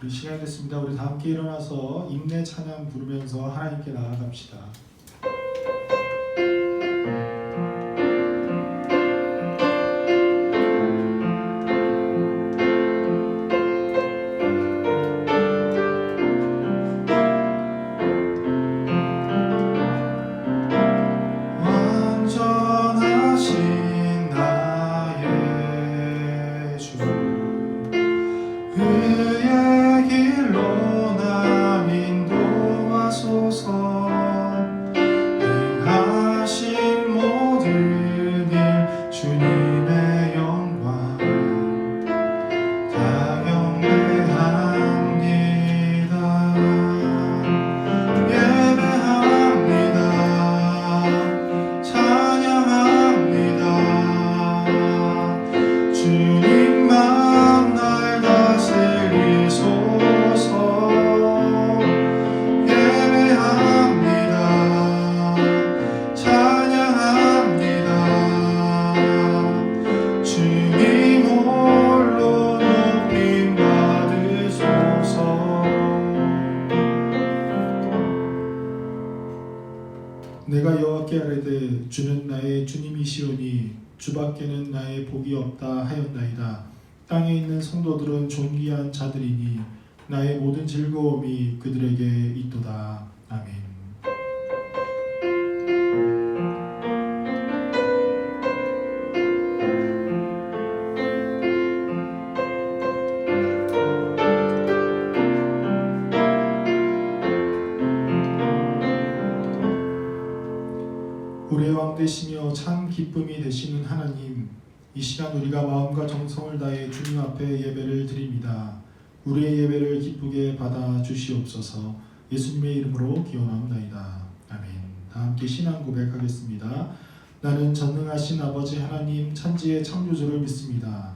이 시간이 됐습니다. 우리 다 함께 일어나서 인내 찬양 부르면서 하나님께 나아갑시다. 완전하신 나의 주, 그의 길로 나 인도하소서. 행하신 모든 일 주님의 영광 다 경배합니다. 예배합니다. 찬양합니다. 주님만 날 다스리소서. 예배합니다. 찬양합니다. 주님 홀로 높임 받으소서. 내가 여호와께 아뢰되 주는 나의 주님이시오니 주밖에는 나의 복이 없다 하였나이다. 땅에 있는 성도들은 존귀한 자들이니 나의 모든 즐거움이 그들에게 있도다. 아멘. 우리의 왕 되시며 참 기쁨이 되시는 하나님, 이 시간 우리가 마음과 정성을 다해 주님 앞에 예배를 드립니다. 우리의 예배를 기쁘게 받아 주시옵소서. 예수님의 이름으로 기원합나이다. 아멘. 다 함께 신앙 고백하겠습니다. 나는 전능하신 아버지 하나님 찬지의 창조주를 믿습니다.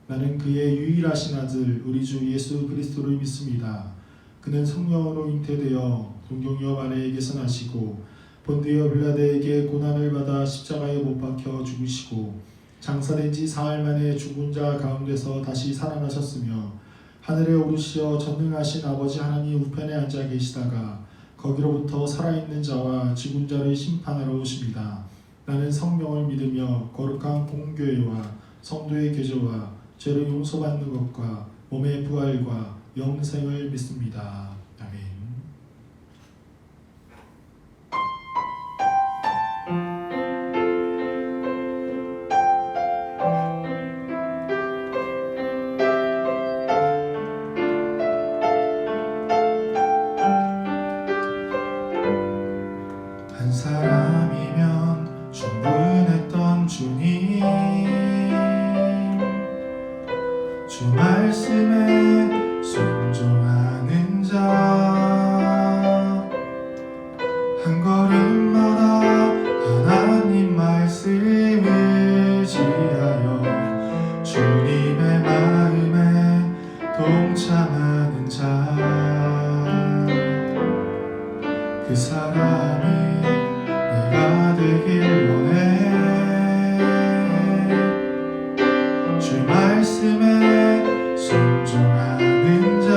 나는 그의 유일하신 아들 우리 주 예수 그리스도를 믿습니다. 그는 성령으로 잉태되어 동정녀 마리아에게서 나시고 본디오 빌라데에게 고난을 받아 십자가에 못 박혀 죽으시고 장사된 지 사흘 만에 죽은 자 가운데서 다시 살아나셨으며 하늘에 오르시어 전능하신 아버지 하나님 우편에 앉아 계시다가 거기로부터 살아있는 자와 죽은 자를 심판하러 오십니다. 나는 성령을 믿으며 거룩한 공교회와 성도의 교제와 죄를 용서받는 것과 몸의 부활과 영생을 믿습니다. 아멘. 한 사람이면 충분했던 주님, 주 말씀에 순종하는 자, 한 걸음마다 하나님 말씀을 지하여 주님의 마음에 동참하는 자, 그 사람이 내가 되길 원해. 주 말씀에 순종하는 자,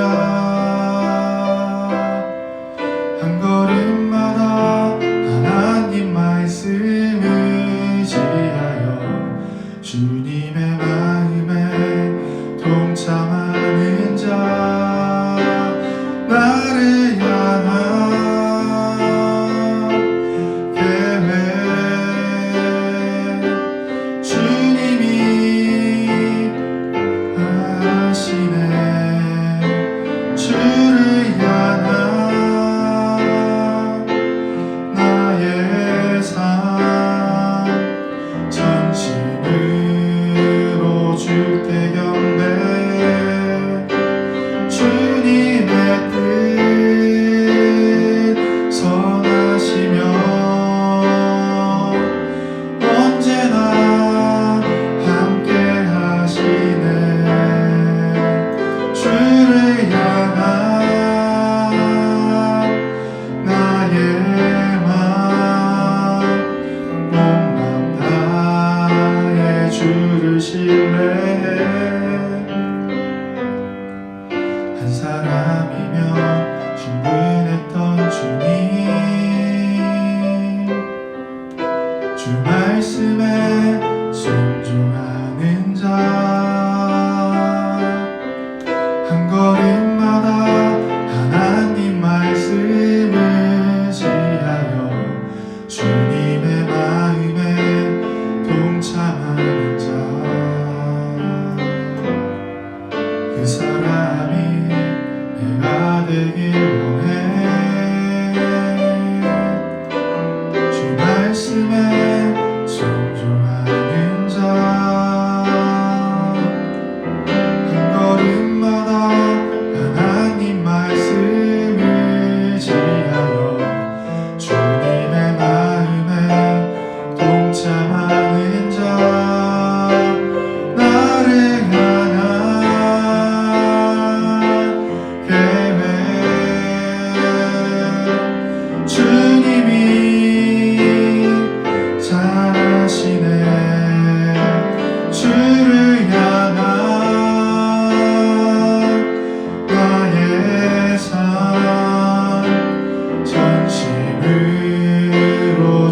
한 걸음마다 하나님 말씀을 지하여 주님의 마음에 동참하는 자, 나를 향한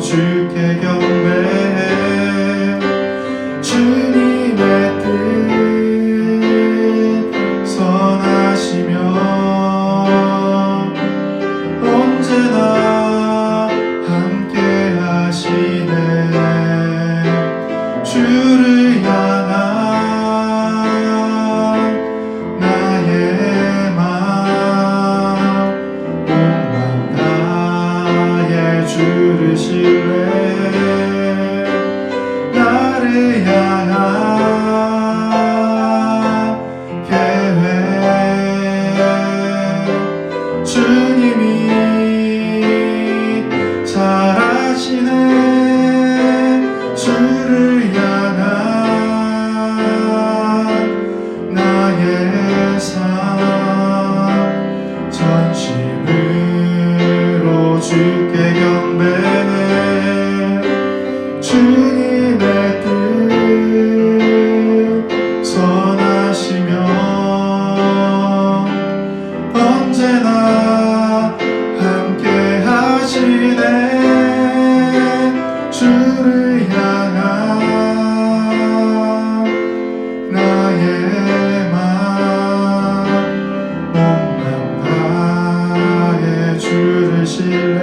주께 경배해 주님의 뜻 선하시며 언제나 함께 하시네 주를 향한 나의 마음 온맘 다해 주를 신뢰 나를 향한 계획 주님이 잘 아시네 주를 향한 나의 삶 전심으로 주께 경배해 주님의 뜻 선하시며 언제나 함께 하시네 주를 향한 나의 마음 온맘 다해 주를 신뢰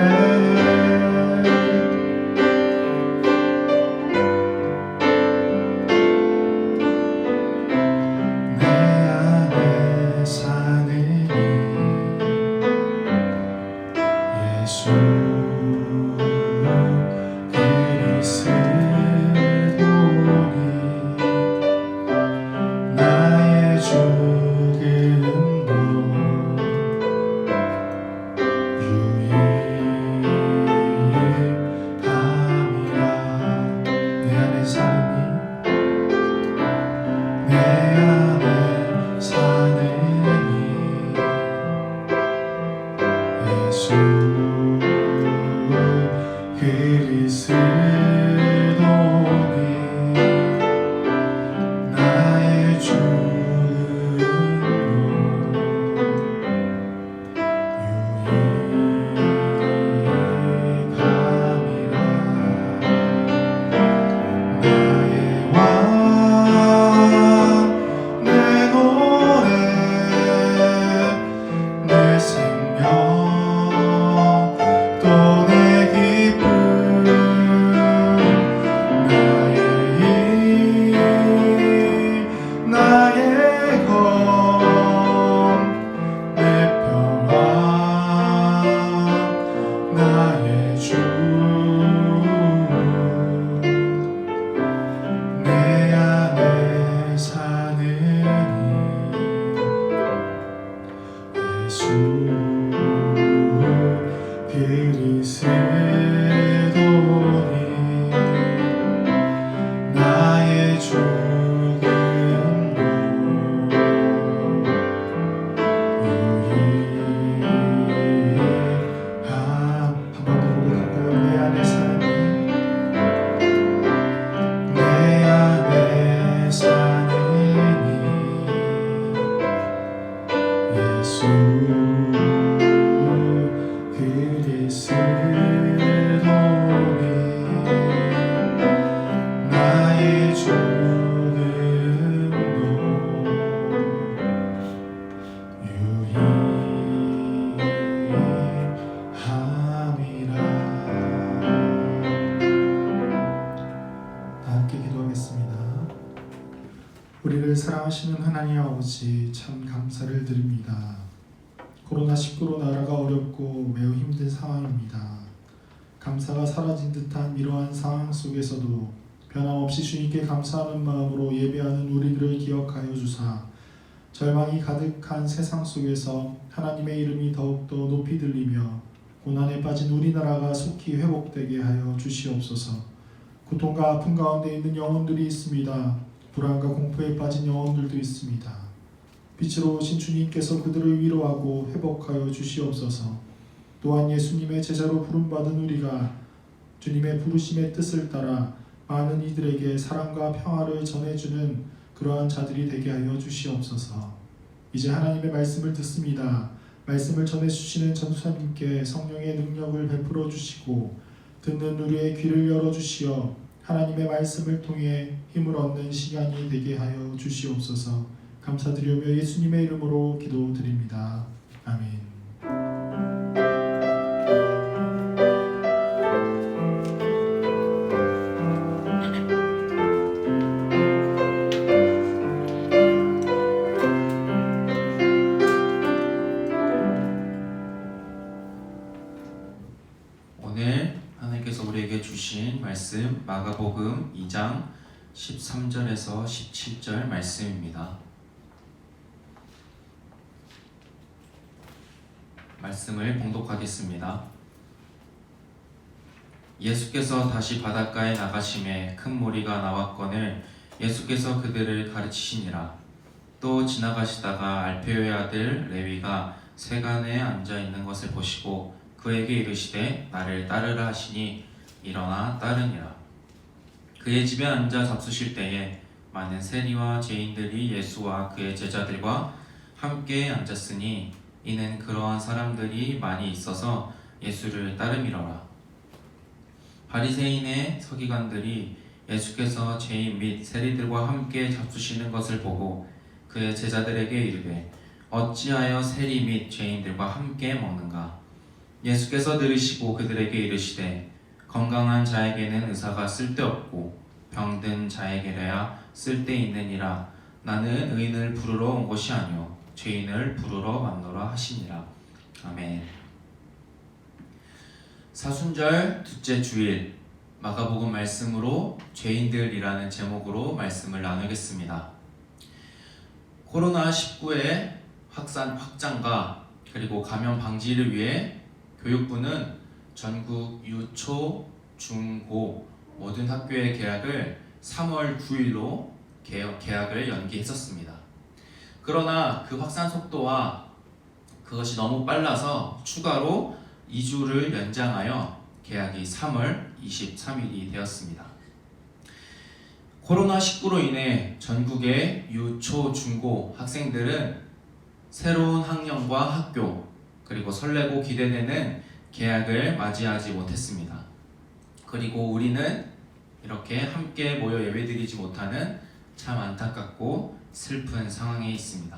내 안에 사는 예수 그리스도니 나의 죽음도 유익함이라 내 안에 사는 내 안에 사는 예수 그리스도니 나의 죽음도 유익함이라 나의 왕 내 노래 내 생명 또 내 기쁨 나의 힘 나의 검 내 평화 나의 주 내 안에 사는 예수 그리스도니 나의 죽음도 유익함 한번 더 고백할까요? 내 안에 사는 내 안에 사느니 예수 그리스도니 나의 죽음도 유익함이라. 다 함께 기도하겠습니다. 우리를 사랑하시는 하나님 아버지 참 감사를 드립니다. 코로나19로 나라가 어렵고 매우 힘든 상황입니다. 감사가 사라진 듯한 이러한 상황 속에서도 변함없이 주님께 감사하는 마음으로 예배하는 우리들을 기억하여 주사 절망이 가득한 세상 속에서 하나님의 이름이 더욱더 높이 들리며 고난에 빠진 우리나라가 속히 회복되게 하여 주시옵소서. 고통과 아픔 가운데 있는 영혼들이 있습니다. 불안과 공포에 빠진 영혼들도 있습니다. 빛으로 오신 주님께서 그들을 위로하고 회복하여 주시옵소서. 또한 예수님의 제자로 부름받은 우리가 주님의 부르심의 뜻을 따라 많은 이들에게 사랑과 평화를 전해주는 그러한 자들이 되게 하여 주시옵소서. 이제 하나님의 말씀을 듣습니다. 말씀을 전해주시는 전도사님께 성령의 능력을 베풀어 주시고 듣는 우리의 귀를 열어주시어 하나님의 말씀을 통해 힘을 얻는 시간이 되게 하여 주시옵소서. 감사드리며 예수님의 이름으로 기도드립니다. 아멘. 오늘 하나님께서 우리에게 주신 말씀 마가복음 2장 13절에서 17절 말씀입니다. 말씀을 봉독하겠습니다. 예수께서 다시 바닷가에 나가심에 큰 무리가 나왔거늘 예수께서 그들을 가르치시니라. 또 지나가시다가 알페오의 아들 레위가 세간에 앉아 있는 것을 보시고 그에게 이르시되 나를 따르라 하시니 일어나 따르니라. 그의 집에 앉아 잡수실 때에 많은 세리와 죄인들이 예수와 그의 제자들과 함께 앉았으니 이는 그러한 사람들이 많이 있어서 예수를 따름이러라. 바리새인의 서기관들이 예수께서 죄인 및 세리들과 함께 잡수시는 것을 보고 그의 제자들에게 이르되 어찌하여 세리 및 죄인들과 함께 먹는가? 예수께서 들으시고 그들에게 이르시되 건강한 자에게는 의사가 쓸데없고 병든 자에게라야 쓸데있느니라. 나는 의인을 부르러 온 것이 아니요 죄인을 부르러 왔노라 하시니라. 아멘. 사순절 둘째 주일 마가복음 말씀으로 죄인들이라는 제목으로 말씀을 나누겠습니다. 코로나19의 확장과 그리고 감염 방지를 위해 교육부는 전국 유초, 중, 고 모든 학교의 개학을 3월 9일로 개학을 연기했었습니다. 그러나 그 확산 속도와 그것이 너무 빨라서 추가로 2주를 연장하여 개학이 3월 23일이 되었습니다. 코로나19로 인해 전국의 유초, 중고 학생들은 새로운 학년과 학교 그리고 설레고 기대되는 개학을 맞이하지 못했습니다. 그리고 우리는 이렇게 함께 모여 예배드리지 못하는 참 안타깝고 슬픈 상황에 있습니다.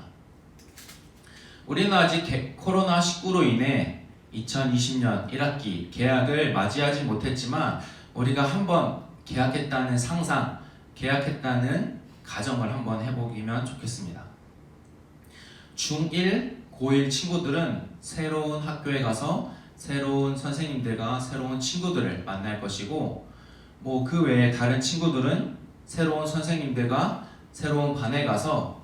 우리는 아직 코로나19로 인해 2020년 1학기 개학을 맞이하지 못했지만 우리가 한번 개학했다는 상상, 개학했다는 가정을 한번 해보기면 좋겠습니다. 중1, 고1 친구들은 새로운 학교에 가서 새로운 선생님들과 새로운 친구들을 만날 것이고 그 외에 다른 친구들은 새로운 선생님들과 새로운 반에 가서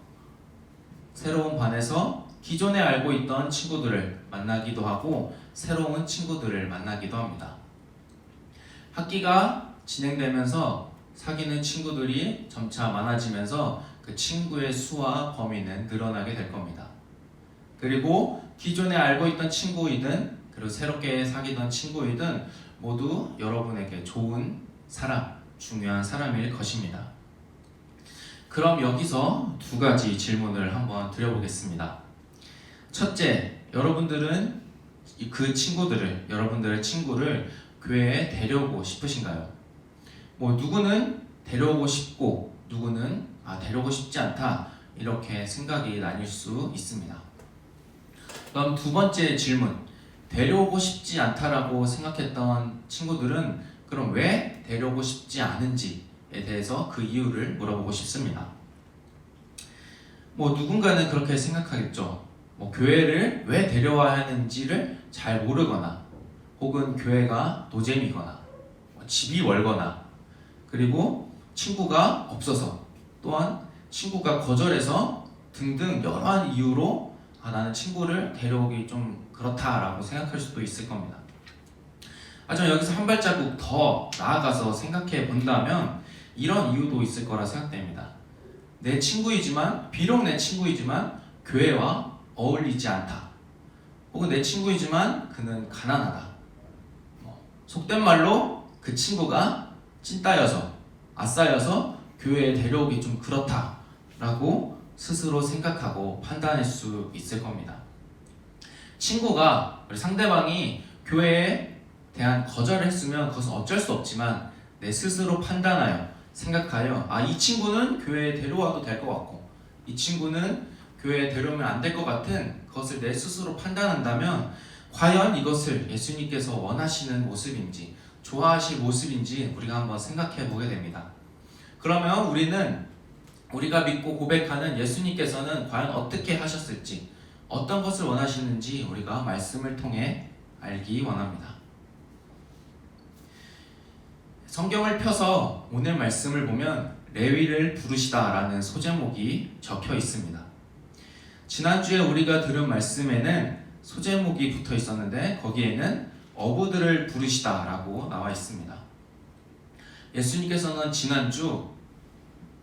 새로운 반에서 기존에 알고 있던 친구들을 만나기도 하고 새로운 친구들을 만나기도 합니다. 학기가 진행되면서 사귀는 친구들이 점차 많아지면서 그 친구의 수와 범위는 늘어나게 될 겁니다. 그리고 기존에 알고 있던 친구이든 그리고 새롭게 사귀던 친구이든 모두 여러분에게 좋은 사람, 중요한 사람일 것입니다. 그럼 여기서 두 가지 질문을 한번 드려보겠습니다. 첫째, 여러분들은 여러분들의 친구를 교회에 데려오고 싶으신가요? 누구는 데려오고 싶고 누구는 데려오고 싶지 않다 이렇게 생각이 나뉠 수 있습니다. 그럼 두 번째 질문, 데려오고 싶지 않다라고 생각했던 친구들은 그럼 왜 데려오고 싶지 않은지에 대해서 그 이유를 물어보고 싶습니다. 누군가는 그렇게 생각하겠죠. 교회를 왜 데려와야 하는지를 잘 모르거나 혹은 교회가 노잼이거나 집이 멀거나 그리고 친구가 없어서 또한 친구가 거절해서 등등 여러 이유로 나는 친구를 데려오기 좀 그렇다라고 생각할 수도 있을 겁니다. 하지만 여기서 한 발자국 더 나아가서 생각해 본다면 이런 이유도 있을 거라 생각됩니다. 비록 내 친구이지만 교회와 어울리지 않다. 혹은 내 친구이지만 그는 가난하다. 속된 말로 그 친구가 찐따여서 아싸여서 교회에 데려오기 좀 그렇다라고 스스로 생각하고 판단할 수 있을 겁니다. 상대방이 교회에 대한 거절을 했으면 그것은 어쩔 수 없지만 내 스스로 판단하여 생각하여 이 친구는 교회에 데려와도 될 것 같고 이 친구는 교회에 데려오면 안 될 것 같은 그것을 내 스스로 판단한다면 과연 이것을 예수님께서 원하시는 모습인지 좋아하실 모습인지 우리가 한번 생각해 보게 됩니다. 그러면 우리가 믿고 고백하는 예수님께서는 과연 어떻게 하셨을지 어떤 것을 원하시는지 우리가 말씀을 통해 알기 원합니다. 성경을 펴서 오늘 말씀을 보면 레위를 부르시다라는 소제목이 적혀 있습니다. 지난주에 우리가 들은 말씀에는 소제목이 붙어 있었는데 거기에는 어부들을 부르시다라고 나와 있습니다. 예수님께서는 지난주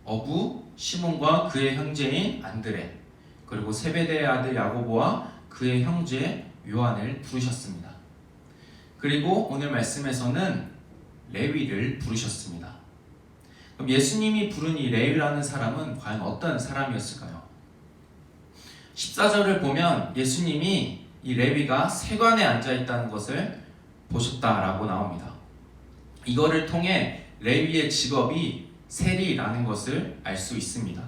어부 시몬과 그의 형제인 안드레 그리고 세베대의 아들 야고보와 그의 형제 요한을 부르셨습니다. 그리고 오늘 말씀에서는 레위를 부르셨습니다. 그럼 예수님이 부른 이 레위라는 사람은 과연 어떤 사람이었을까요? 14절을 보면 예수님이 이 레위가 세관에 앉아 있다는 것을 보셨다라고 나옵니다. 이거를 통해 레위의 직업이 세리라는 것을 알 수 있습니다.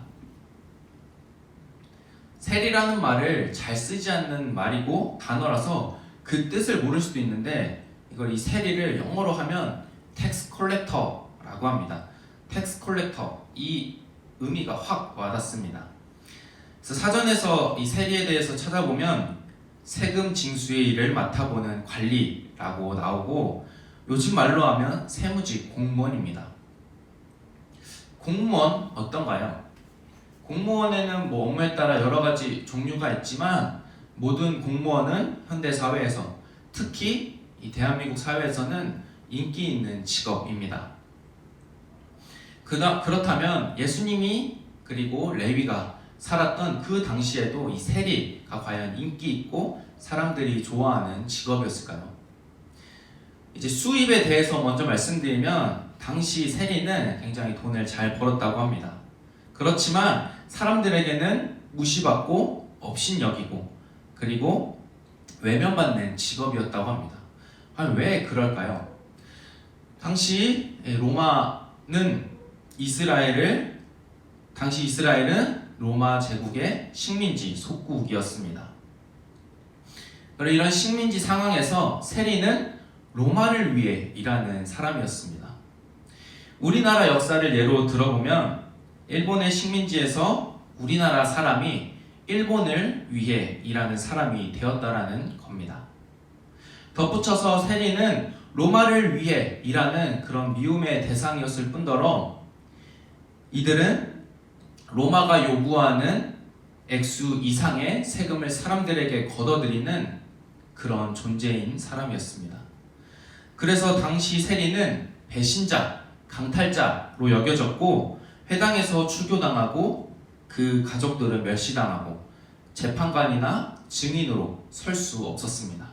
세리라는 말을 잘 쓰지 않는 말이고 단어라서 그 뜻을 모를 수도 있는데 이걸 이 세리를 영어로 하면 텍스 컬렉터라고 합니다. 텍스 컬렉터 이 의미가 확 와닿습니다. 그래서 사전에서 이 세리에 대해서 찾아보면 세금 징수의 일을 맡아보는 관리라고 나오고 요즘 말로 하면 세무직 공무원입니다. 공무원 어떤가요? 공무원에는 업무에 따라 여러 가지 종류가 있지만 모든 공무원은 현대 사회에서 특히 이 대한민국 사회에서는 인기 있는 직업입니다. 그렇다면 예수님이 그리고 레위가 살았던 그 당시에도 이 세리가 과연 인기 있고 사람들이 좋아하는 직업이었을까요? 이제 수입에 대해서 먼저 말씀드리면 당시 세리는 굉장히 돈을 잘 벌었다고 합니다. 그렇지만 사람들에게는 무시받고 업신여기고 그리고 외면받는 직업이었다고 합니다. 왜 그럴까요? 당시 이스라엘은 로마 제국의 식민지 속국이었습니다. 그리고 이런 식민지 상황에서 세리는 로마를 위해 일하는 사람이었습니다. 우리나라 역사를 예로 들어보면 일본의 식민지에서 우리나라 사람이 일본을 위해 일하는 사람이 되었다라는 겁니다. 덧붙여서 세리는 로마를 위해 일하는 그런 미움의 대상이었을 뿐더러 이들은 로마가 요구하는 액수 이상의 세금을 사람들에게 걷어들이는 그런 존재인 사람이었습니다. 그래서 당시 세리는 배신자, 강탈자로 여겨졌고 회당에서 추교당하고 그 가족들은 멸시당하고 재판관이나 증인으로 설 수 없었습니다.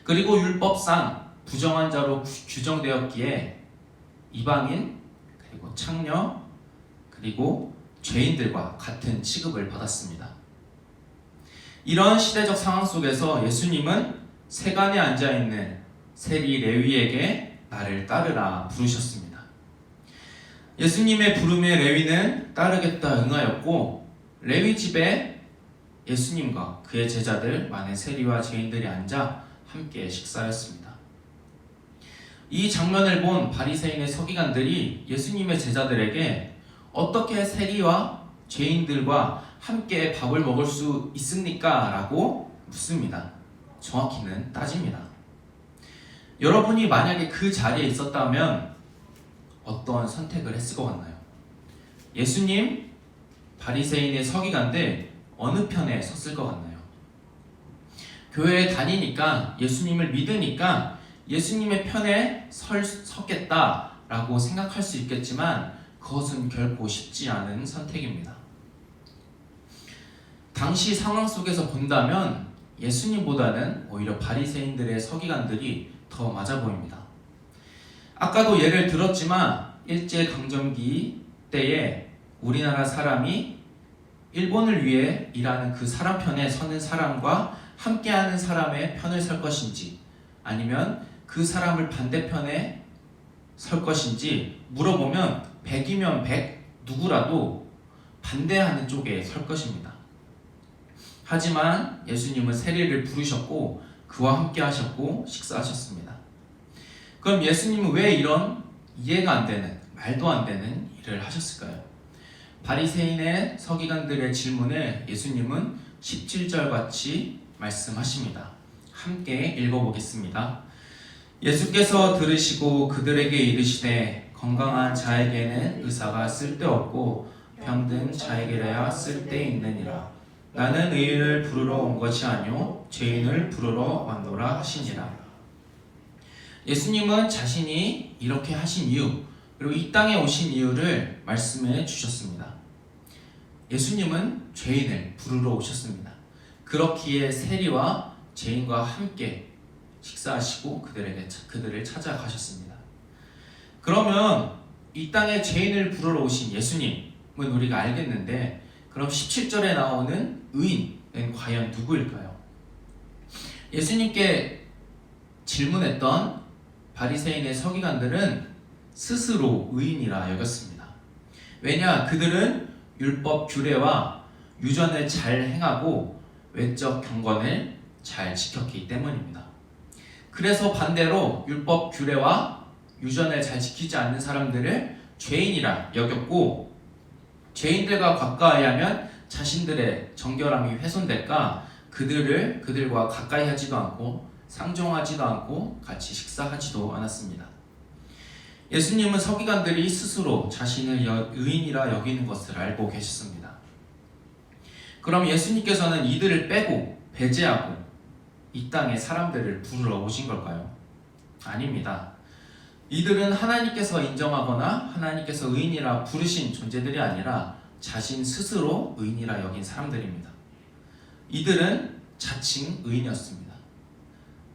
그리고 율법상 부정한 자로 규정되었기에 이방인 그리고 창녀 그리고 죄인들과 같은 취급을 받았습니다. 이런 시대적 상황 속에서 예수님은 세간에 앉아있는 세리 레위에게 나를 따르라 부르셨습니다. 예수님의 부름에 레위는 따르겠다 응하였고 레위 집에 예수님과 그의 제자들 많은 세리와 죄인들이 앉아 함께 식사했습니다. 이 장면을 본 바리새인의 서기관들이 예수님의 제자들에게 어떻게 세리와 죄인들과 함께 밥을 먹을 수 있습니까? 라고 묻습니다. 정확히는 따집니다. 여러분이 만약에 그 자리에 있었다면 어떤 선택을 했을 것 같나요? 예수님, 바리새인의 서기관들 어느 편에 섰을 것 같나요? 교회에 다니니까 예수님을 믿으니까 예수님의 편에 섰겠다라고 생각할 수 있겠지만 그것은 결코 쉽지 않은 선택입니다. 당시 상황 속에서 본다면 예수님보다는 오히려 바리새인들의 서기관들이 더 맞아 보입니다. 아까도 예를 들었지만 일제강점기 때에 우리나라 사람이 일본을 위해 일하는 그 사람 편에 서는 사람과 함께하는 사람의 편을 설 것인지 아니면 그 사람을 반대편에 설 것인지 물어보면 100이면 100 누구라도 반대하는 쪽에 설 것입니다. 하지만 예수님은 세리를 부르셨고 그와 함께 하셨고 식사하셨습니다. 그럼 예수님은 왜 이런 이해가 안 되는, 말도 안 되는 일을 하셨을까요? 바리새인의 서기관들의 질문에 예수님은 17절 같이 말씀하십니다. 함께 읽어보겠습니다. 예수께서 들으시고 그들에게 이르시되 건강한 자에게는 의사가 쓸데없고 병든 자에게라야 쓸데있느니라. 나는 의인을 부르러 온 것이 아니요 죄인을 부르러 왔노라 하시니라. 예수님은 자신이 이렇게 하신 이유, 그리고 이 땅에 오신 이유를 말씀해 주셨습니다. 예수님은 죄인을 부르러 오셨습니다. 그렇기에 세리와 죄인과 함께 식사하시고 그들을 찾아가셨습니다. 그러면 이 땅에 죄인을 부르러 오신 예수님은 우리가 알겠는데, 그럼 17절에 나오는 의인은 과연 누구일까요? 예수님께 질문했던 바리새인의 서기관들은 스스로 의인이라 여겼습니다. 왜냐? 그들은 율법 규례와 유전을 잘 행하고 외적 경건을 잘 지켰기 때문입니다. 그래서 반대로 율법 규례와 유전을 잘 지키지 않는 사람들을 죄인이라 여겼고, 죄인들과 가까이 하면 자신들의 정결함이 훼손될까 그들과 가까이 하지도 않고 상종하지도 않고 같이 식사하지도 않았습니다. 예수님은 서기관들이 스스로 자신을 의인이라 여기는 것을 알고 계셨습니다. 그럼 예수님께서는 이들을 빼고 배제하고 이 땅에 사람들을 부르러 오신 걸까요? 아닙니다. 이들은 하나님께서 인정하거나 하나님께서 의인이라 부르신 존재들이 아니라 자신 스스로 의인이라 여긴 사람들입니다. 이들은 자칭 의인이었습니다.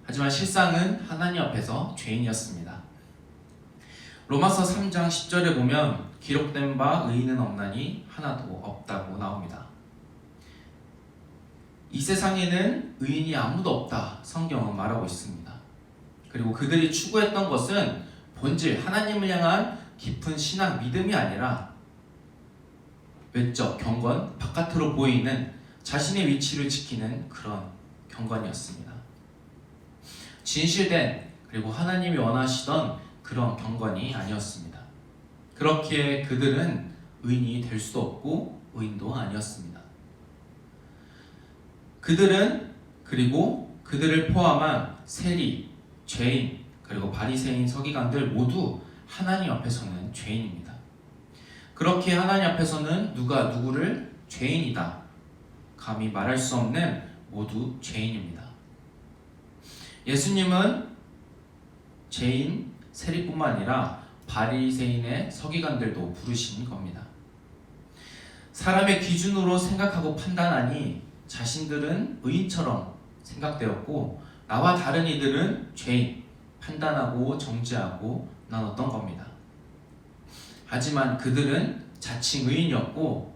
하지만 실상은 하나님 앞에서 죄인이었습니다. 로마서 3장 10절에 보면 기록된 바 의인은 없나니 하나도 없다고 나옵니다. 이 세상에는 의인이 아무도 없다, 성경은 말하고 있습니다. 그리고 그들이 추구했던 것은 본질, 하나님을 향한 깊은 신앙, 믿음이 아니라 외적 경건, 바깥으로 보이는 자신의 위치를 지키는 그런 경건이었습니다. 진실된, 그리고 하나님이 원하시던 그런 경건이 아니었습니다. 그렇기에 그들은 의인이 될 수도 없고 의인도 아니었습니다. 그들은, 그리고 그들을 포함한 세리, 죄인, 그리고 바리새인 서기관들 모두 하나님 앞에서는 죄인입니다. 그렇게 하나님 앞에서는 누가 누구를 죄인이다 감히 말할 수 없는 모두 죄인입니다. 예수님은 죄인, 세리뿐만 아니라 바리새인의 서기관들도 부르신 겁니다. 사람의 기준으로 생각하고 판단하니 자신들은 의인처럼 생각되었고 나와 다른 이들은 죄인, 판단하고 정죄하고 나눴던 겁니다. 하지만 그들은 자칭 의인이었고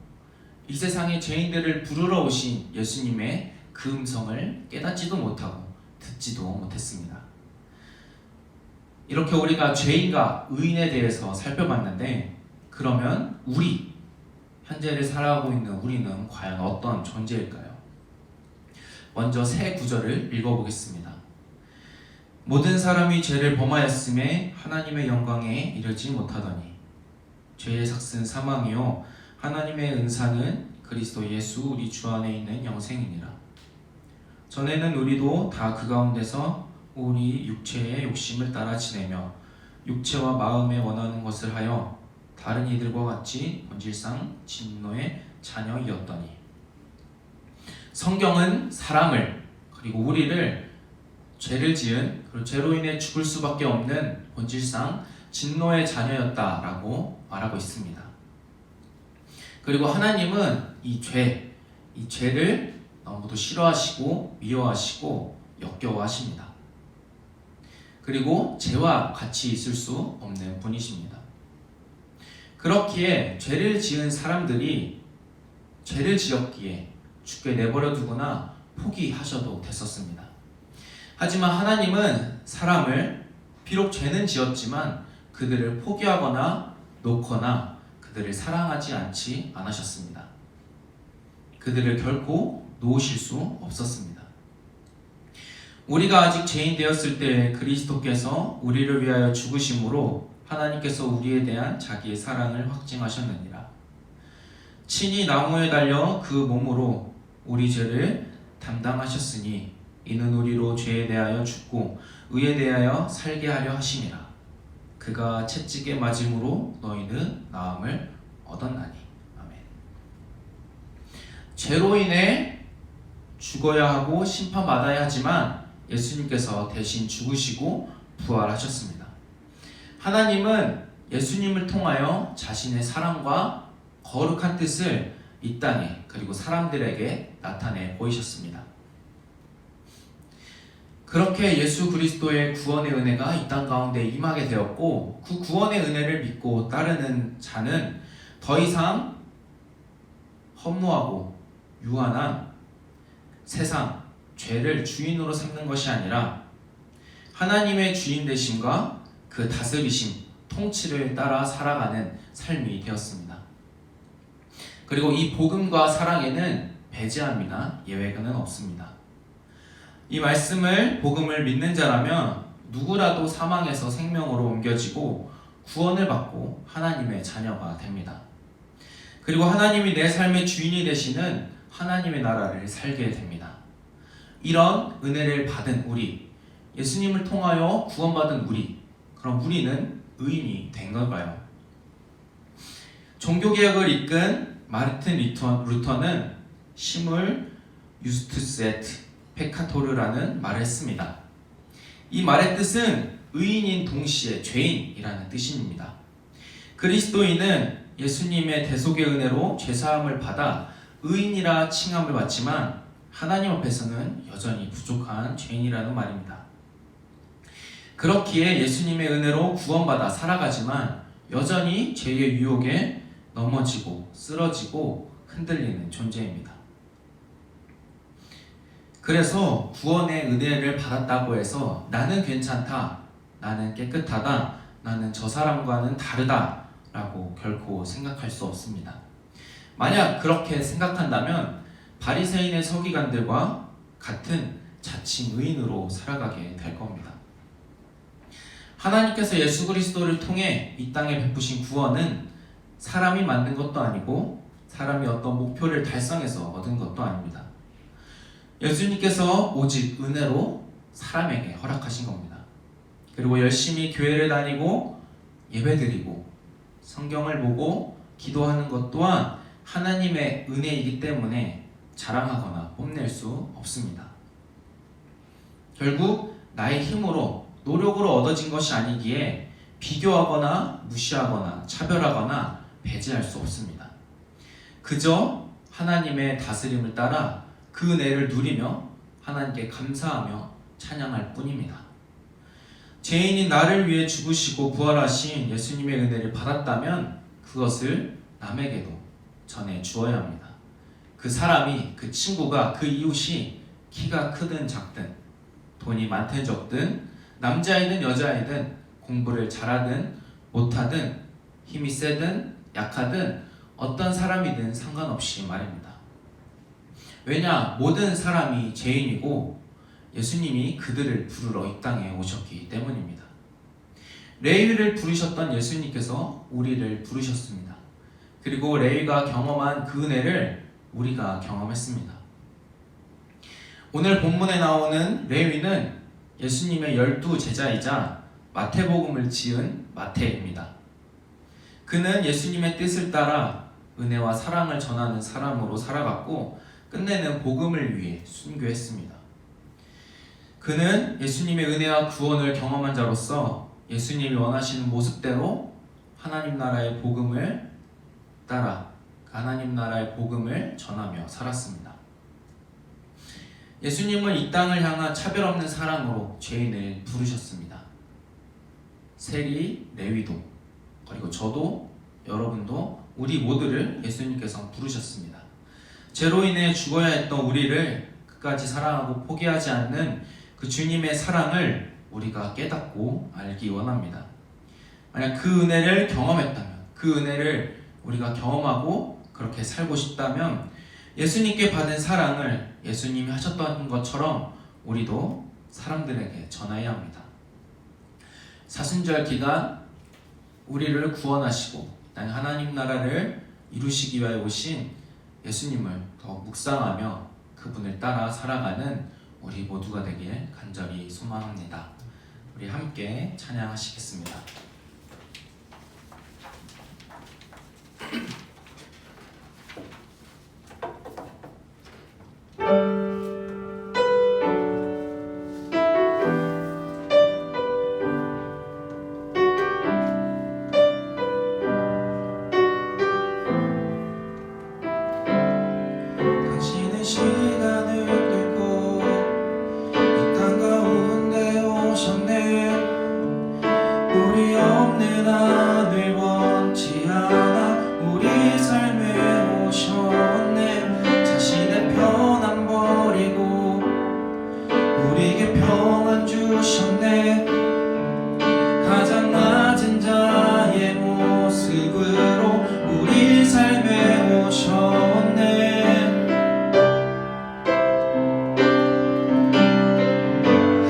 이 세상의 죄인들을 부르러 오신 예수님의 그 음성을 깨닫지도 못하고 듣지도 못했습니다. 이렇게 우리가 죄인과 의인에 대해서 살펴봤는데, 그러면 현재를 살아가고 있는 우리는 과연 어떤 존재일까요? 먼저 세 구절을 읽어보겠습니다. 모든 사람이 죄를 범하였음에 하나님의 영광에 이르지 못하더니 죄의 삭은 사망이요 하나님의 은사는 그리스도 예수 우리 주 안에 있는 영생이니라. 전에는 우리도 다 그 가운데서 우리 육체의 욕심을 따라 지내며 육체와 마음에 원하는 것을 하여 다른 이들과 같이 본질상 진노의 자녀이었더니. 성경은 사람을, 그리고 우리를 죄를 지은, 그리고 죄로 인해 죽을 수밖에 없는 본질상 진노의 자녀였다라고 말하고 있습니다. 그리고 하나님은 이 죄를 너무도 싫어하시고 미워하시고 역겨워하십니다. 그리고 죄와 같이 있을 수 없는 분이십니다. 그렇기에 죄를 지은 사람들이 죄를 지었기에 죽게 내버려 두거나 포기하셔도 됐었습니다. 하지만 하나님은 사람을 비록 죄는 지었지만 그들을 포기하거나 놓거나 그들을 사랑하지 않으셨습니다. 그들을 결코 놓으실 수 없었습니다. 우리가 아직 죄인 되었을 때 그리스도께서 우리를 위하여 죽으심으로 하나님께서 우리에 대한 자기의 사랑을 확증하셨느니라. 친히 나무에 달려 그 몸으로 우리 죄를 담당하셨으니 이는 우리로 죄에 대하여 죽고 의에 대하여 살게 하려 하심이라. 그가 채찍에 맞음으로 너희는 나음을 얻었나니. 아멘. 죄로 인해 죽어야 하고 심판받아야 하지만 예수님께서 대신 죽으시고 부활하셨습니다. 하나님은 예수님을 통하여 자신의 사랑과 거룩한 뜻을 이 땅에 그리고 사람들에게 나타내 보이셨습니다. 그렇게 예수 그리스도의 구원의 은혜가 이 땅 가운데 임하게 되었고, 그 구원의 은혜를 믿고 따르는 자는 더 이상 허무하고 유한한 세상, 죄를 주인으로 삼는 것이 아니라 하나님의 주인 되심과 그 다스리심, 통치를 따라 살아가는 삶이 되었습니다. 그리고 이 복음과 사랑에는 배제함이나 예외는 없습니다. 이 말씀을, 복음을 믿는 자라면 누구라도 사망에서 생명으로 옮겨지고 구원을 받고 하나님의 자녀가 됩니다. 그리고 하나님이 내 삶의 주인이 되시는 하나님의 나라를 살게 됩니다. 이런 은혜를 받은 우리, 예수님을 통하여 구원받은 우리, 그럼 우리는 의인이 된 건가요? 종교개혁을 이끈 마르틴 루터는 시물 유스투스 에트 페카토르라는 말을 했습니다. 이 말의 뜻은 의인인 동시에 죄인이라는 뜻입니다. 그리스도인은 예수님의 대속의 은혜로 죄사함을 받아 의인이라 칭함을 받지만 하나님 앞에서는 여전히 부족한 죄인이라는 말입니다. 그렇기에 예수님의 은혜로 구원받아 살아가지만 여전히 죄의 유혹에 넘어지고 쓰러지고 흔들리는 존재입니다. 그래서 구원의 은혜를 받았다고 해서 나는 괜찮다, 나는 깨끗하다, 나는 저 사람과는 다르다 라고 결코 생각할 수 없습니다. 만약 그렇게 생각한다면 바리새인의 서기관들과 같은 자칭 의인으로 살아가게 될 겁니다. 하나님께서 예수 그리스도를 통해 이 땅에 베푸신 구원은 사람이 만든 것도 아니고 사람이 어떤 목표를 달성해서 얻은 것도 아닙니다. 예수님께서 오직 은혜로 사람에게 허락하신 겁니다. 그리고 열심히 교회를 다니고 예배드리고 성경을 보고 기도하는 것 또한 하나님의 은혜이기 때문에 자랑하거나 뽐낼 수 없습니다. 결국 나의 힘으로 노력으로 얻어진 것이 아니기에 비교하거나 무시하거나 차별하거나 배제할 수 없습니다. 그저 하나님의 다스림을 따라 그 은혜를 누리며 하나님께 감사하며 찬양할 뿐입니다. 죄인인 나를 위해 죽으시고 부활하신 예수님의 은혜를 받았다면 그것을 남에게도 전해 주어야 합니다. 그 사람이, 그 친구가, 그 이웃이 키가 크든 작든 돈이 많든 적든 남자이든 여자이든 공부를 잘하든 못하든 힘이 세든 약하든 어떤 사람이든 상관없이 말입니다. 왜냐? 모든 사람이 죄인이고 예수님이 그들을 부르러 이 땅에 오셨기 때문입니다. 레위를 부르셨던 예수님께서 우리를 부르셨습니다. 그리고 레위가 경험한 그 은혜를 우리가 경험했습니다. 오늘 본문에 나오는 레위는 예수님의 12제자이자 마태복음을 지은 마태입니다. 그는 예수님의 뜻을 따라 은혜와 사랑을 전하는 사람으로 살아갔고 끝내는 복음을 위해 순교했습니다. 그는 예수님의 은혜와 구원을 경험한 자로서 예수님이 원하시는 모습대로 하나님 나라의 복음을 따라 하나님 나라의 복음을 전하며 살았습니다. 예수님은 이 땅을 향한 차별 없는 사랑으로 죄인을 부르셨습니다. 세리, 레위도, 그리고 저도, 여러분도, 우리 모두를 예수님께서 부르셨습니다. 죄로 인해 죽어야 했던 우리를 끝까지 사랑하고 포기하지 않는 그 주님의 사랑을 우리가 깨닫고 알기 원합니다. 만약 그 은혜를 경험했다면, 그 은혜를 우리가 경험하고 그렇게 살고 싶다면 예수님께 받은 사랑을 예수님이 하셨던 것처럼 우리도 사람들에게 전해야 합니다. 사순절 기간 우리를 구원하시고 하나님 나라를 이루시기 위하여 오신 예수님을 더 묵상하며 그분을 따라 살아가는 우리 모두가 되길 간절히 소망합니다. 우리 함께 찬양하시겠습니다. 당신의 시간을 들고 이 땅 가운데 오셨네. 우리 없는 하늘 원치 않아 우리 삶에 오셨네. 자신의 편안 버리고 우리에게 평안 주셨네. 가장 낮은 자의 모습으로 우리 삶에 오셨네.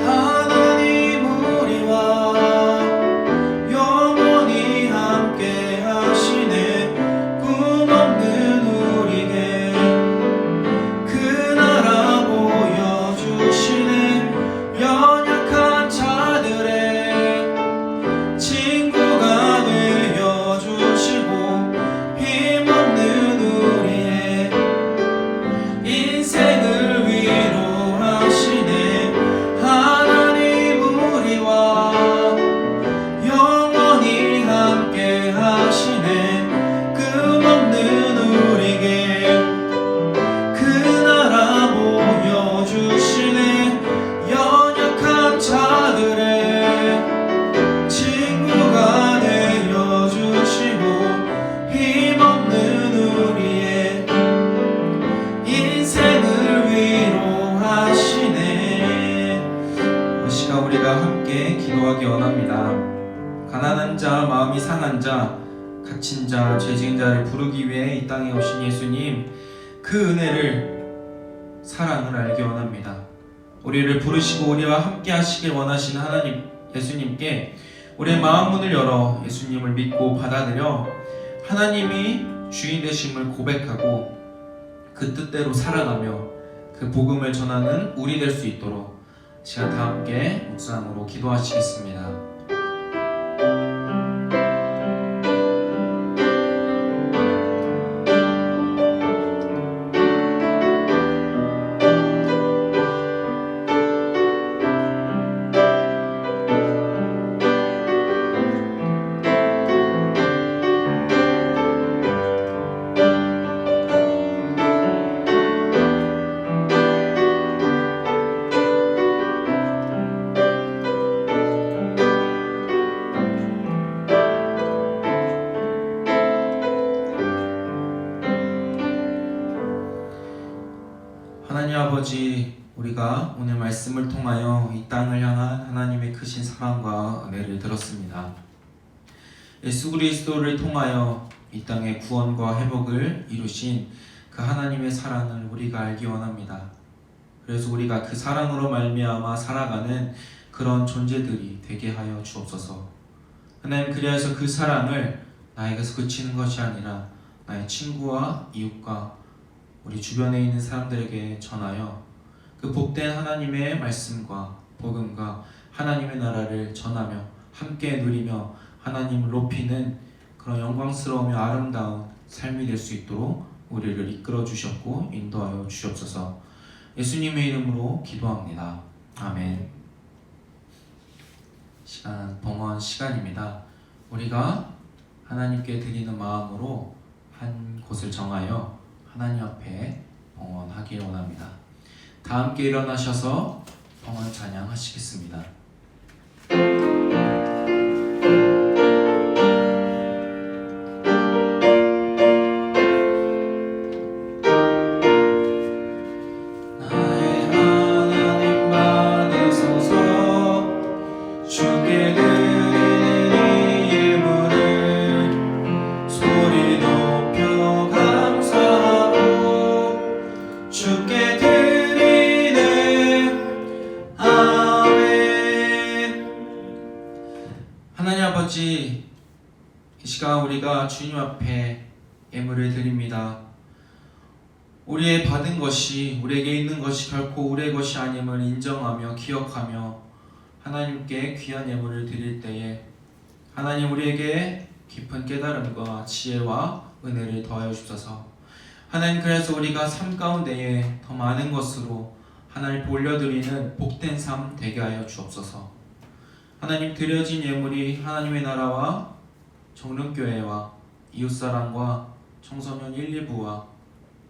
하나님 우리와 영원히 함께 하시네. 꿈 없는 우리에게 그 나라 보여주시네. 연약한 자들의 친구가 되어주시고 힘없는 우리의 인생을 위로하시네. 하나님 우리와 영원히 함께 하시네. 꿈없는 우리에게 그 나라 보여주시네. 연약한 자들의 친구가 되어주시고 힘없는 우리의 인생을 위로하시네. 이 시간 우리가 함께 기도하기 원합니다. 가난한 자, 마음이 상한 자, 갇힌 자, 죄 지은 자를 부르기 위해 이 땅에 오신 예수님, 그 은혜를, 사랑을 알기 원합니다. 우리를 부르시고 우리와 함께 하시길 원하시는 하나님, 예수님께 우리의 마음 문을 열어 예수님을 믿고 받아들여 하나님이 주인 되심을 고백하고 그 뜻대로 살아가며 그 복음을 전하는 우리 될 수 있도록 시간 다 함께 묵상으로 기도하시겠습니다. 하나님 아버지, 우리가 오늘 말씀을 통하여 이 땅을 향한 하나님의 크신 사랑과 은혜를 들었습니다. 예수 그리스도를 통하여 이 땅의 구원과 회복을 이루신 그 하나님의 사랑을 우리가 알기 원합니다. 그래서 우리가 그 사랑으로 말미암아 살아가는 그런 존재들이 되게 하여 주옵소서. 하나님, 그리하여서 그 사랑을 나에게서 그치는 것이 아니라 나의 친구와 이웃과 우리 주변에 있는 사람들에게 전하여 그 복된 하나님의 말씀과 복음과 하나님의 나라를 전하며 함께 누리며 하나님을 높이는 그런 영광스러우며 아름다운 삶이 될 수 있도록 우리를 이끌어 주셨고 인도하여 주옵소서. 예수님의 이름으로 기도합니다. 아멘. 시간, 봉헌 시간입니다. 우리가 하나님께 드리는 마음으로 한 곳을 정하여 하나님 앞에 봉헌하길 원합니다. 다 함께 일어나셔서 봉헌 찬양하시겠습니다. 나의 하나님 받으소서. 하나님 아버지, 이 시간 우리가 주님 앞에 예물을 드립니다. 우리의 받은 것이, 우리에게 있는 것이 결코 우리의 것이 아님을 인정하며 기억하며 하나님께 귀한 예물을 드릴 때에 하나님 우리에게 깊은 깨달음과 지혜와 은혜를 더하여 주셔서 하나님, 그래서 우리가 삶 가운데에 더 많은 것으로 하나님 올려드리는 복된 삶 되게 하여 주옵소서. 하나님, 드려진 예물이 하나님의 나라와 정릉교회와 이웃사랑과 청소년 1, 2부와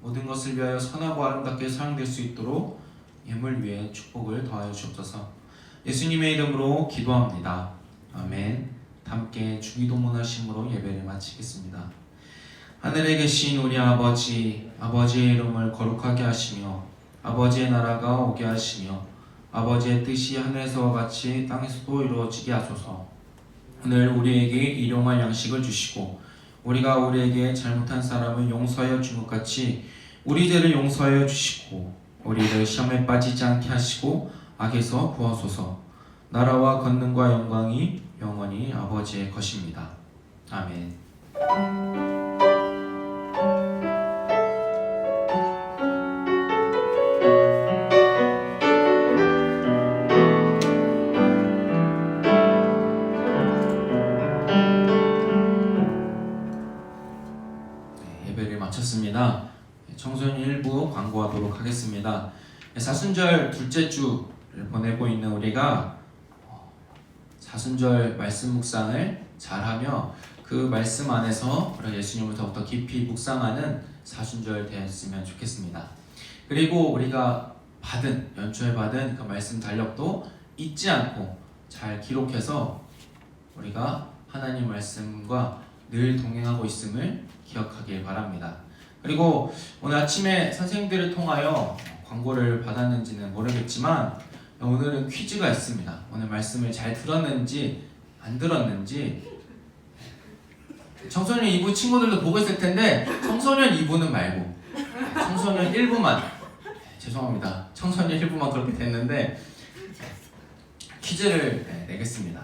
모든 것을 위하여 선하고 아름답게 사용될 수 있도록 예물 위에 축복을 더하여 주옵소서. 예수님의 이름으로 기도합니다. 아멘. 함께 주기도문하심으로 예배를 마치겠습니다. 하늘에 계신 우리 아버지, 아버지의 이름을 거룩하게 하시며 아버지의 나라가 오게 하시며 아버지의 뜻이 하늘에서와 같이 땅에서도 이루어지게 하소서. 오늘 우리에게 일용할 양식을 주시고 우리가 우리에게 잘못한 사람을 용서하여 준 것 같이 우리 죄를 용서하여 주시고 우리를 시험에 빠지지 않게 하시고 악에서 구하소서. 나라와 권능과 영광이 영원히 아버지의 것입니다. 아멘. 예배를 마쳤습니다. 청소년 1부 광고하도록 하겠습니다. 사순절 둘째 주를 보내고 있는 우리가 사순절 말씀 묵상을 잘하며 그 말씀 안에서 우리가 예수님을 더욱더 깊이 묵상하는 사순절 되었으면 좋겠습니다. 그리고 우리가 연초에 받은 그 말씀 달력도 잊지 않고 잘 기록해서 우리가 하나님 말씀과 늘 동행하고 있음을 기억하길 바랍니다. 그리고 오늘 아침에 선생님들을 통하여 광고를 받았는지는 모르겠지만 오늘은 퀴즈가 있습니다. 오늘 말씀을 잘 들었는지 안 들었는지 청소년 2부 친구들도 보고 있을 텐데 청소년 2부는 말고 청소년 1부만 죄송합니다. 청소년 1부만 그렇게 됐는데 퀴즈를 내겠습니다.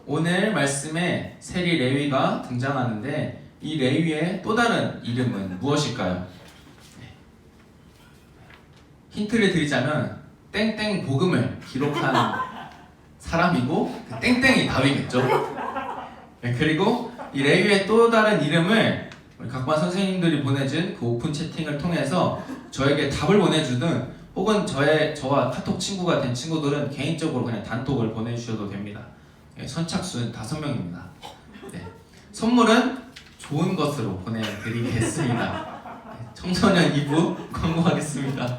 오늘 말씀에 세리 레위가 등장하는데 이 레위의 또 다른 이름은 무엇일까요? 힌트를 드리자면 땡땡 복음을 기록한 사람이고 그 땡땡이 다윗이겠죠. 그리고 이 레위의 또 다른 이름을 우리 각반 선생님들이 보내준 그 오픈 채팅을 통해서 저에게 답을 보내주든 혹은 저와 카톡 친구가 된 친구들은 개인적으로 그냥 단톡을 보내주셔도 됩니다. 선착순 5명입니다. 네. 선물은 좋은 것으로 보내드리겠습니다. 청소년 2부 광고하겠습니다.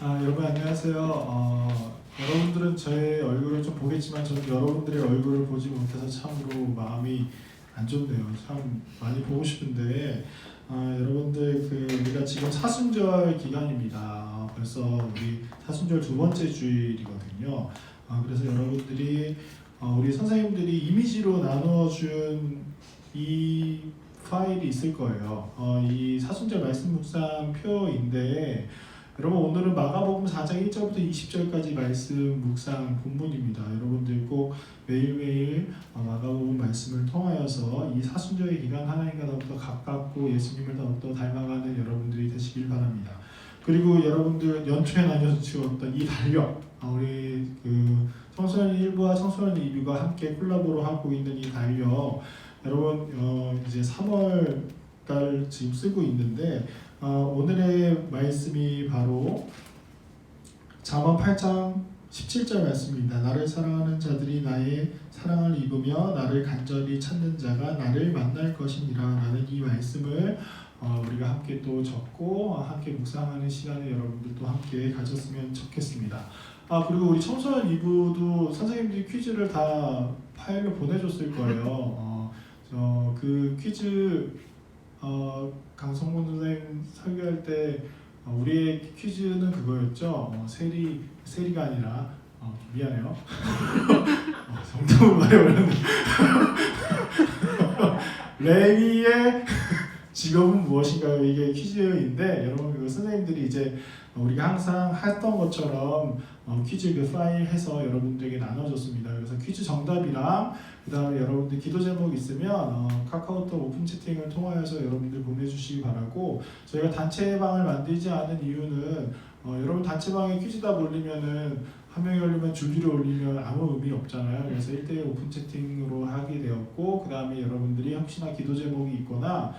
여러분 안녕하세요. 여러분들은 저의 얼굴을 좀 보겠지만 저는 여러분들의 얼굴을 보지 못해서 참으로 마음이 안 좋네요. 참 많이 보고 싶은데 여러분들 우리가 지금 사순절 기간입니다. 벌써 우리 사순절 2번째 주일이거든요. 그래서 여러분들이 우리 선생님들이 이미지로 나누어준 이 파일이 있을 거예요. 이 사순절 말씀 묵상 표인데 여러분 오늘은 마가복음 4장 1절부터 20절까지 말씀 묵상 본문입니다. 여러분들 꼭 매일매일 마가복음 말씀을 통하여서 이 사순절의 기간 하나님과 더욱더 가깝고 예수님을 더욱더 닮아가는 여러분들이 되시길 바랍니다. 그리고 여러분들 연초에 나뉘어주었던 이 달력, 우리 청소년 1부와 청소년 2부가 함께 콜라보로 하고 있는 이 달력, 여러분 이제 3월달 지금 쓰고 있는데 오늘의 말씀이 바로 잠언 8장 17절 말씀입니다. 나를 사랑하는 자들이 나의 사랑을 입으며 나를 간절히 찾는 자가 나를 만날 것이니라 라는 이 말씀을 우리가 함께 또 적고 함께 묵상하는 시간을 여러분들도 함께 가졌으면 좋겠습니다. 그리고 우리 청소년 2부도 선생님들이 퀴즈를 다 파일로 보내줬을 거예요. 그 퀴즈 강성문 선생님 설교할 때 우리의 퀴즈는 그거였죠. 세리가 아니라 미안해요. 정답을 말해버렸는데 레위의 직업은 무엇인가요? 이게 퀴즈인데 여러분 그 선생님들이 이제 우리가 항상 했던 것처럼 퀴즈 그 파일 해서 여러분들에게 나눠줬습니다. 그래서 퀴즈 정답이랑 그 다음에 여러분들 기도 제목 있으면 카카오톡 오픈 채팅을 통하여서 여러분들 보내주시기 바라고, 저희가 단체방을 만들지 않은 이유는 여러분 단체방에 퀴즈답 올리면은 한 명이 올리면 줄줄이 올리면 아무 의미 없잖아요. 그래서 1대1 오픈 채팅으로 하게 되었고, 그 다음에 여러분들이 혹시나 기도 제목이 있거나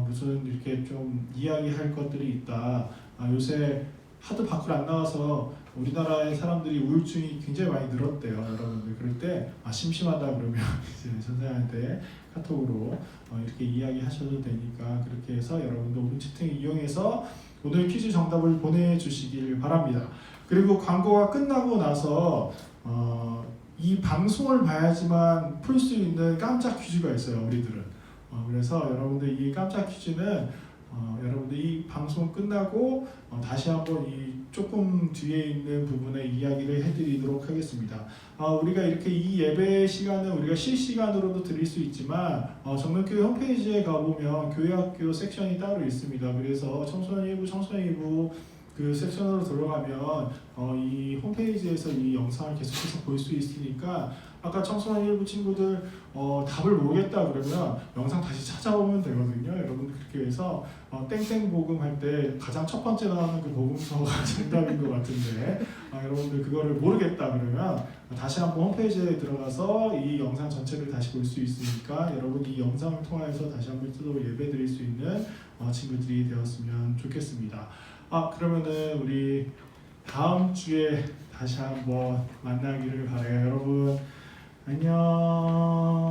무슨 이렇게 좀 이야기할 것들이 있다. 요새 하도 밖으로 안 나와서 우리나라의 사람들이 우울증이 굉장히 많이 늘었대요. 여러분들 그럴 때 심심하다 그러면 이제 선생님한테 카톡으로 이렇게 이야기하셔도 되니까 그렇게 해서 여러분들 오픈 채팅 이용해서 오늘 퀴즈 정답을 보내주시길 바랍니다. 그리고 광고가 끝나고 나서 이 방송을 봐야지만 풀 수 있는 깜짝 퀴즈가 있어요. 우리들은 그래서 여러분들 이 깜짝 퀴즈는 여러분들 이 방송 끝나고 다시 한번 이 조금 뒤에 있는 부분에 이야기를 해드리도록 하겠습니다. 우리가 이렇게 이 예배 시간은 우리가 실시간으로도 드릴 수 있지만 정면교회 홈페이지에 가보면 교회학교 섹션이 따로 있습니다. 그래서 청소년 1부, 청소년 2부 그 섹션으로 들어가면 이 홈페이지에서 이 영상을 계속해서 볼 수 있으니까 아까 청소년 일부 친구들 답을 모르겠다 그러면 영상 다시 찾아보면 되거든요. 여러분들 그렇게 해서 땡땡 복음 할 때 가장 첫 번째 나오는 그 복음서가 정답인 것 같은데 여러분들 그거를 모르겠다 그러면 다시 한번 홈페이지에 들어가서 이 영상 전체를 다시 볼 수 있으니까 여러분 이 영상을 통해서 다시 한번 또 예배 드릴 수 있는 친구들이 되었으면 좋겠습니다. 그러면은 우리 다음 주에 다시 한번 만나기를 바라요. 여러분 안녕.